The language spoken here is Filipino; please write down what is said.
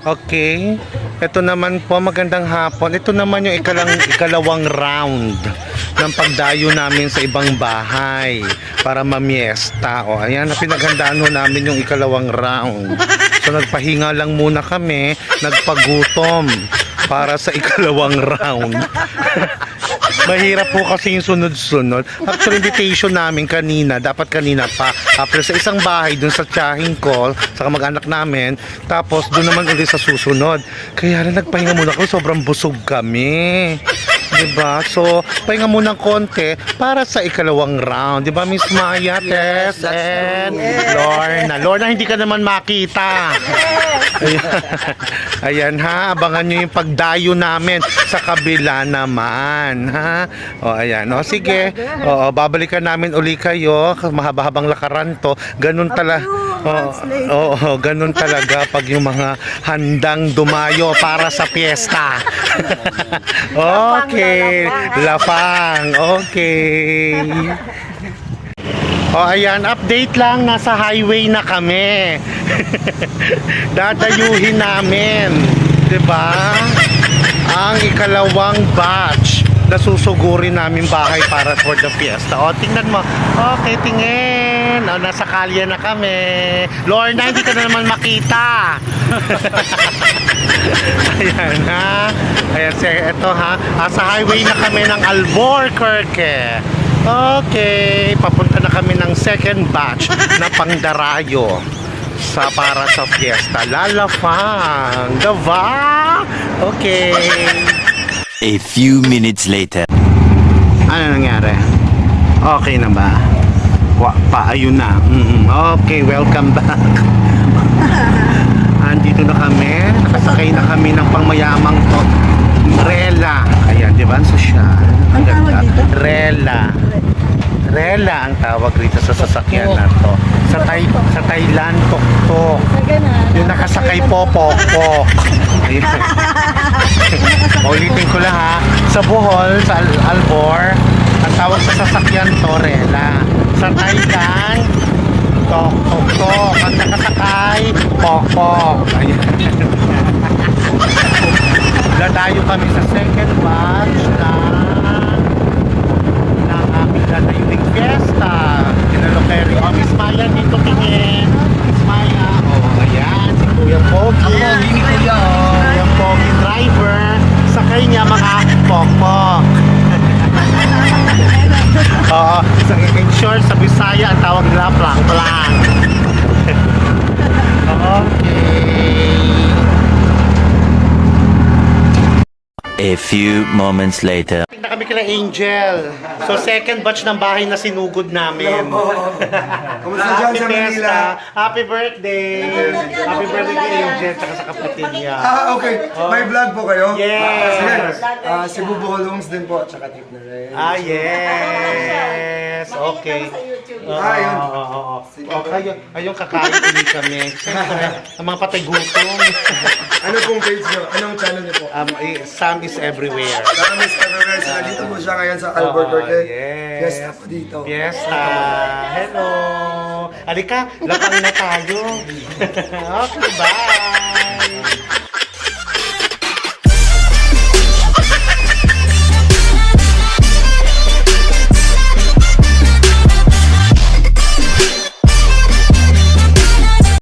Okay. Ito naman po, magandang hapon. Ito naman yung ikalawang round ng pagdayo namin sa ibang bahay para mamiesta. O, ayan, pinaghandaan ho namin yung ikalawang round. So, nagpahinga lang muna kami, nagpagutom para sa ikalawang round. Mahirap po kasi yung sunod-sunod. Actually, invitation namin kanina, dapat kanina pa. After sa isang bahay, dun sa tiyahin ko, sa kamag-anak namin, tapos dun naman ulit sa susunod. Kaya na nagpahinga muna kami, sobrang busog kami. Diba? So, pahinga muna ng konti para sa ikalawang round. Diba, Miss Maya, Tess, and Lorna. Lorna, hindi ka naman makita. Ayan. Ayan ha, abangan nyo yung pagdayo namin sa kabila naman. Ha? O, ayan. O, sige. O, babalikan namin uli kayo. Mahaba-habang lakaran to. Ganun talaga. Oo, ganun talaga pag yung mga handang dumayo para sa piyesta. Okay, Lafang. Okay. O ayan, update lang, nasa highway na kami. Dadayuhin namin, 'di ba? Ang ikalawang batch na susugurin namin bahay para for the fiesta. O, tingnan mo. Okay, tingin. O, nasa kalye na kami. Lorna, hindi ka na naman makita. Ayan ha. Ayan, ito ha. Sa highway na kami ng Albuquerque. Okay, papunta na kami ng second batch na pangdarayo para sa fiesta. Lalafang, diba? Okay. A few minutes later. Ano nangyari? Okay na ba? Ayun na. Okay, welcome back. Andito na kami. Nakasakay na kami ng pangmayamang to. Rela. Ayan, di ba? Ang sosyal. Ang ganda. Rela. Rela ang tawag rito sa sasakyan na to. Sa Thailand, tok-tok. Yung nakasakay po-pok-pok. Ayan. Ulitin ko lang ha. Sa Bohol, sa Albor, ang tawag sa sasakyan to, Rela. Sa Thailand, tok-tok-tok. Ang nakasakay, pok-pok. Ayan. Dadayo kami sa second batch ng aming dadayuning fiesta. Kinalokeri. O, Miss Maya, dito tingin. Miss Maya. O, ayan. Si Kuya Pogi. Ang pogi ni Kuya. Kuya Pogi driver. Sakay niya mga pok-pok. Oo. In short, sa Bisaya, ang tawag nila plang-plang. Okay. A few moments later. Na kami kila Angel. So second batch ng bahay na sinugod namin. Kumusta dyan sa Manila? Happy birthday! Happy birthday kay Angel tsaka sa kapatid niya. Okay. May vlog po kayo? Yes! Cebu Bohol Homes din po, tsaka tip na rin. Yes! Okay. Yun. Ayun, kakain ulit kami. Siyempre, ang mga patay gutom. Ano pong page nyo? Anong channel nyo po? Sam is everywhere. Kami sa Everywhere. So, nandito po siya ngayon sa Albuquerque. Yes. Fiesta po dito. Fiesta. Hello. Halika, lapang na tayo. Okay, bye.